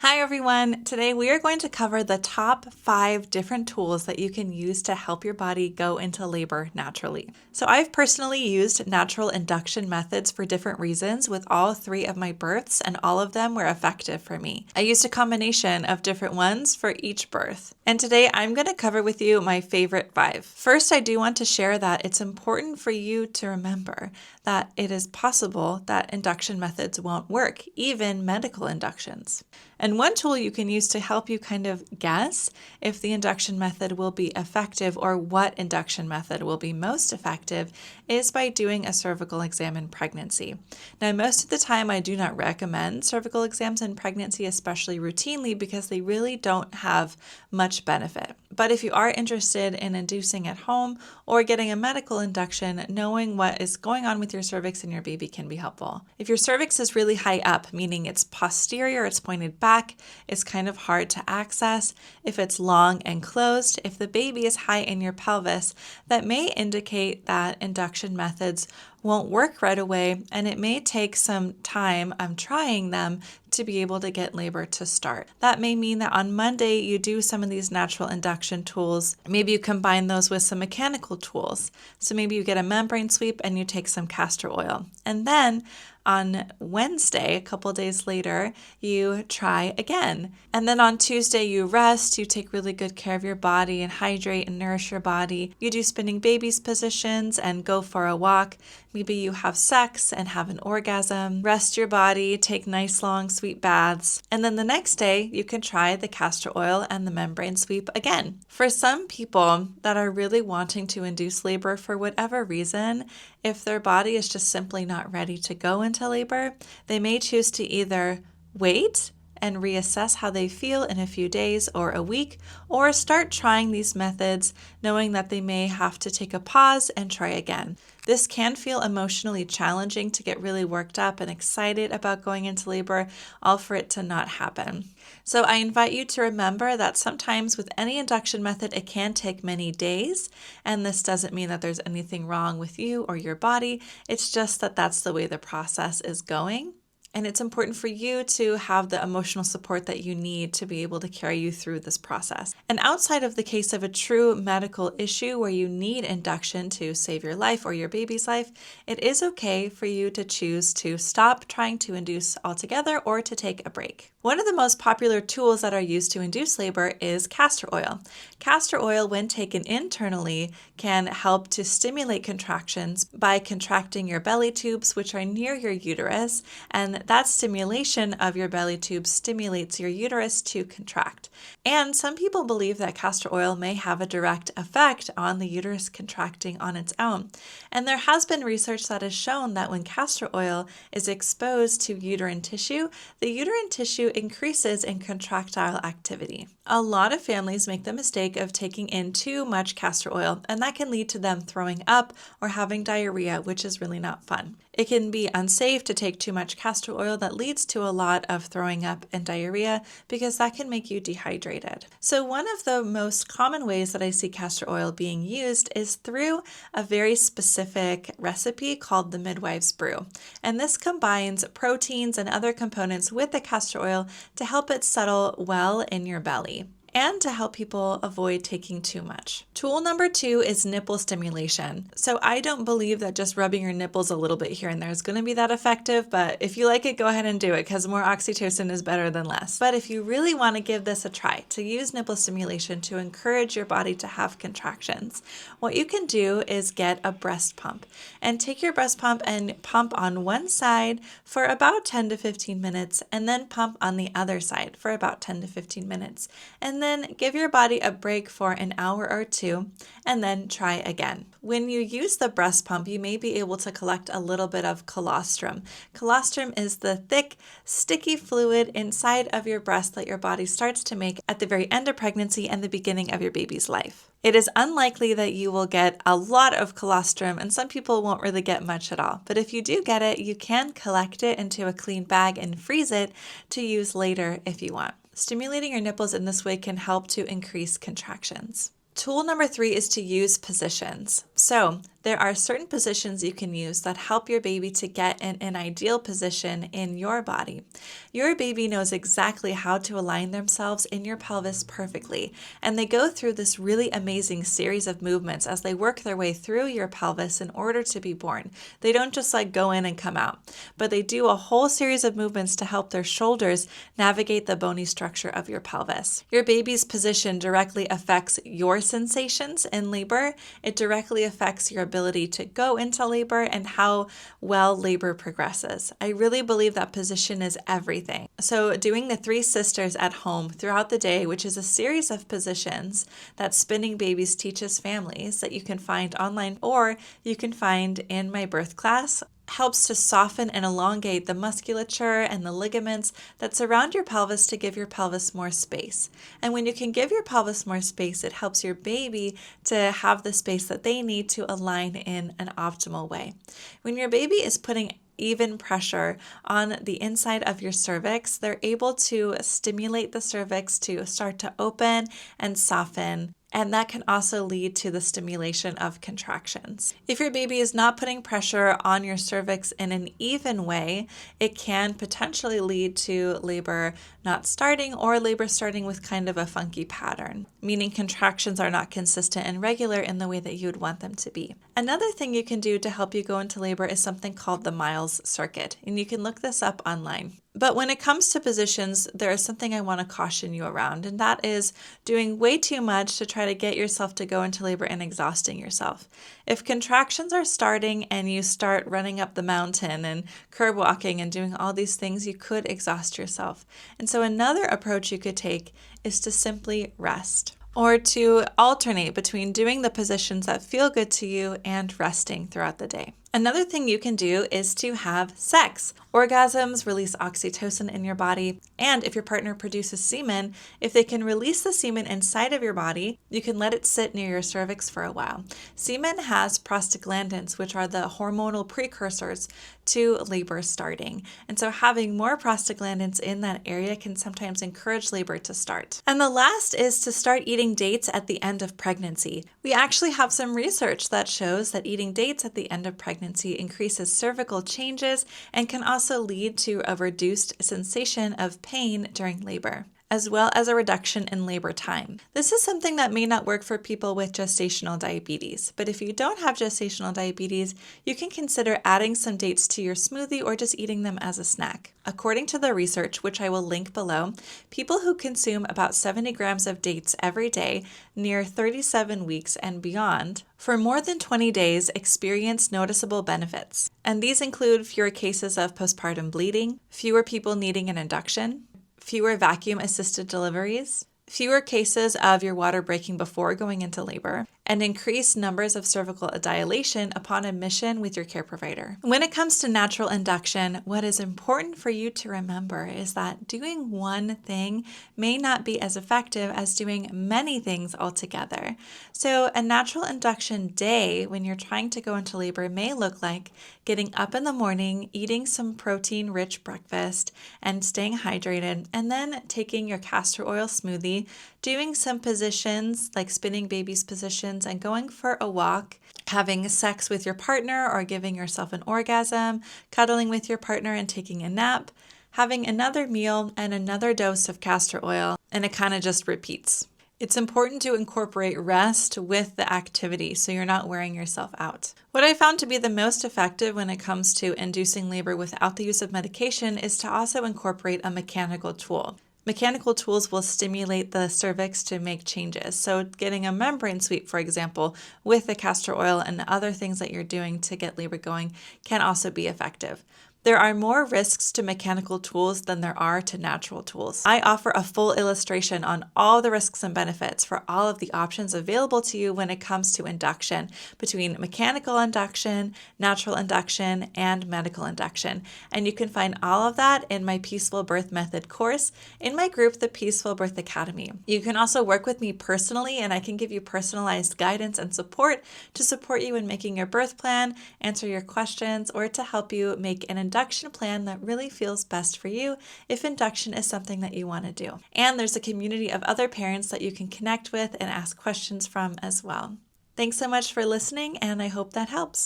Hi everyone! Today we are going to cover the top 5 different tools that you can use to help your body go into labor naturally. So I've personally used natural induction methods for different reasons with all 3 of my births, and all of them were effective for me. I used a combination of different ones for each birth. And today I'm going to cover with you my favorite 5. First, I do want to share that it's important for you to remember that it is possible that induction methods won't work, even medical inductions. And one tool you can use to help you kind of guess if the induction method will be effective or what induction method will be most effective is by doing a cervical exam in pregnancy. Now, most of the time I do not recommend cervical exams in pregnancy, especially routinely, because they really don't have much benefit. But if you are interested in inducing at home or getting a medical induction, knowing what is going on with your cervix and your baby can be helpful. If your cervix is really high up, meaning it's posterior, it's pointed back, it's kind of hard to access. If it's long and closed, if the baby is high in your pelvis, that may indicate that induction methods won't work right away, and it may take some time trying them to be able to get labor to start. That may mean that on Monday you do some of these natural induction tools. Maybe you combine those with some mechanical tools. So maybe you get a membrane sweep and you take some castor oil. And then on Wednesday, a couple days later, you try again. And then on Tuesday, you rest, you take really good care of your body and hydrate and nourish your body. You do spinning babies positions and go for a walk. Maybe you have sex and have an orgasm, rest your body, take nice long sweet baths. And then the next day, you can try the castor oil and the membrane sweep again. For some people that are really wanting to induce labor for whatever reason, if their body is just simply not ready to go into labor, they may choose to either wait and reassess how they feel in a few days or a week, or start trying these methods knowing that they may have to take a pause and try again. This can feel emotionally challenging to get really worked up and excited about going into labor, all for it to not happen. So I invite you to remember that sometimes with any induction method, it can take many days, and this doesn't mean that there's anything wrong with you or your body. It's just that that's the way the process is going. And it's important for you to have the emotional support that you need to be able to carry you through this process. And outside of the case of a true medical issue where you need induction to save your life or your baby's life, it is okay for you to choose to stop trying to induce altogether or to take a break. One of the most popular tools that are used to induce labor is castor oil. Castor oil, when taken internally, can help to stimulate contractions by contracting your belly tubes, which are near your uterus, and that stimulation of your belly tube stimulates your uterus to contract. And some people believe that castor oil may have a direct effect on the uterus contracting on its own. And there has been research that has shown that when castor oil is exposed to uterine tissue, the uterine tissue increases in contractile activity. A lot of families make the mistake of taking in too much castor oil, and that can lead to them throwing up or having diarrhea, which is really not fun. It can be unsafe to take too much castor oil that leads to a lot of throwing up and diarrhea because that can make you dehydrated. So one of the most common ways that I see castor oil being used is through a very specific recipe called the Midwife's Brew. And this combines proteins and other components with the castor oil to help it settle well in your belly and to help people avoid taking too much. Tool number 2 is nipple stimulation. So I don't believe that just rubbing your nipples a little bit here and there is going to be that effective, but if you like it, go ahead and do it because more oxytocin is better than less. But if you really want to give this a try, to use nipple stimulation to encourage your body to have contractions, what you can do is get a breast pump and take your breast pump and pump on one side for about 10 to 15 minutes and then pump on the other side for about 10 to 15 minutes. And then give your body a break for an hour or two, and then try again. When you use the breast pump, you may be able to collect a little bit of colostrum. Colostrum is the thick, sticky fluid inside of your breast that your body starts to make at the very end of pregnancy and the beginning of your baby's life. It is unlikely that you will get a lot of colostrum, and some people won't really get much at all. But if you do get it, you can collect it into a clean bag and freeze it to use later if you want. Stimulating your nipples in this way can help to increase contractions. Tool number 3 is to use positions. So There are certain positions you can use that help your baby to get in an ideal position in your body. Your baby knows exactly how to align themselves in your pelvis perfectly, and they go through this really amazing series of movements as they work their way through your pelvis in order to be born. They don't just like go in and come out, but they do a whole series of movements to help their shoulders navigate the bony structure of your pelvis. Your baby's position directly affects your sensations in labor. It directly affects your ability to go into labor and how well labor progresses. I really believe that position is everything. So doing the 3 sisters at home throughout the day, which is a series of positions that Spinning Babies teaches families that you can find online or you can find in my birth class, helps to soften and elongate the musculature and the ligaments that surround your pelvis to give your pelvis more space. And when you can give your pelvis more space, it helps your baby to have the space that they need to align in an optimal way. When your baby is putting even pressure on the inside of your cervix, they're able to stimulate the cervix to start to open and soften. And that can also lead to the stimulation of contractions. If your baby is not putting pressure on your cervix in an even way, it can potentially lead to labor not starting or labor starting with kind of a funky pattern, meaning contractions are not consistent and regular in the way that you would want them to be. Another thing you can do to help you go into labor is something called the Miles circuit, and you can look this up online. But when it comes to positions, there is something I want to caution you around, and that is doing way too much to try to get yourself to go into labor and exhausting yourself. If contractions are starting and you start running up the mountain and curb walking and doing all these things, you could exhaust yourself. And so another approach you could take is to simply rest, or to alternate between doing the positions that feel good to you and resting throughout the day. Another thing you can do is to have sex. Orgasms release oxytocin in your body, and if your partner produces semen, if they can release the semen inside of your body, you can let it sit near your cervix for a while. Semen has prostaglandins, which are the hormonal precursors to labor starting. And so having more prostaglandins in that area can sometimes encourage labor to start. And the last is to start eating dates at the end of pregnancy. We actually have some research that shows that eating dates at the end of pregnancy increases cervical changes and can also lead to a reduced sensation of pain during labor, as well as a reduction in labor time. This is something that may not work for people with gestational diabetes, but if you don't have gestational diabetes, you can consider adding some dates to your smoothie or just eating them as a snack. According to the research, which I will link below, people who consume about 70 grams of dates every day, near 37 weeks and beyond, for more than 20 days experience noticeable benefits. And these include fewer cases of postpartum bleeding, fewer people needing an induction, fewer vacuum-assisted deliveries, fewer cases of your water breaking before going into labor, and increased numbers of cervical dilation upon admission with your care provider. When it comes to natural induction, what is important for you to remember is that doing one thing may not be as effective as doing many things altogether. So a natural induction day when you're trying to go into labor may look like getting up in the morning, eating some protein-rich breakfast, and staying hydrated, and then taking your castor oil smoothie, doing some positions like Spinning Babies positions and going for a walk, having sex with your partner or giving yourself an orgasm, cuddling with your partner and taking a nap, having another meal and another dose of castor oil, and it kind of just repeats. It's important to incorporate rest with the activity so you're not wearing yourself out. What I found to be the most effective when it comes to inducing labor without the use of medication is to also incorporate a mechanical tool. Mechanical tools will stimulate the cervix to make changes. So getting a membrane sweep, for example, with the castor oil and other things that you're doing to get labor going can also be effective. There are more risks to mechanical tools than there are to natural tools. I offer a full illustration on all the risks and benefits for all of the options available to you when it comes to induction, between mechanical induction, natural induction, and medical induction. And you can find all of that in my Peaceful Birth Method course in my group, the Peaceful Birth Academy. You can also work with me personally, and I can give you personalized guidance and support to support you in making your birth plan, answer your questions, or to help you make an induction plan that really feels best for you if induction is something that you want to do. And there's a community of other parents that you can connect with and ask questions from as well. Thanks so much for listening, and I hope that helps.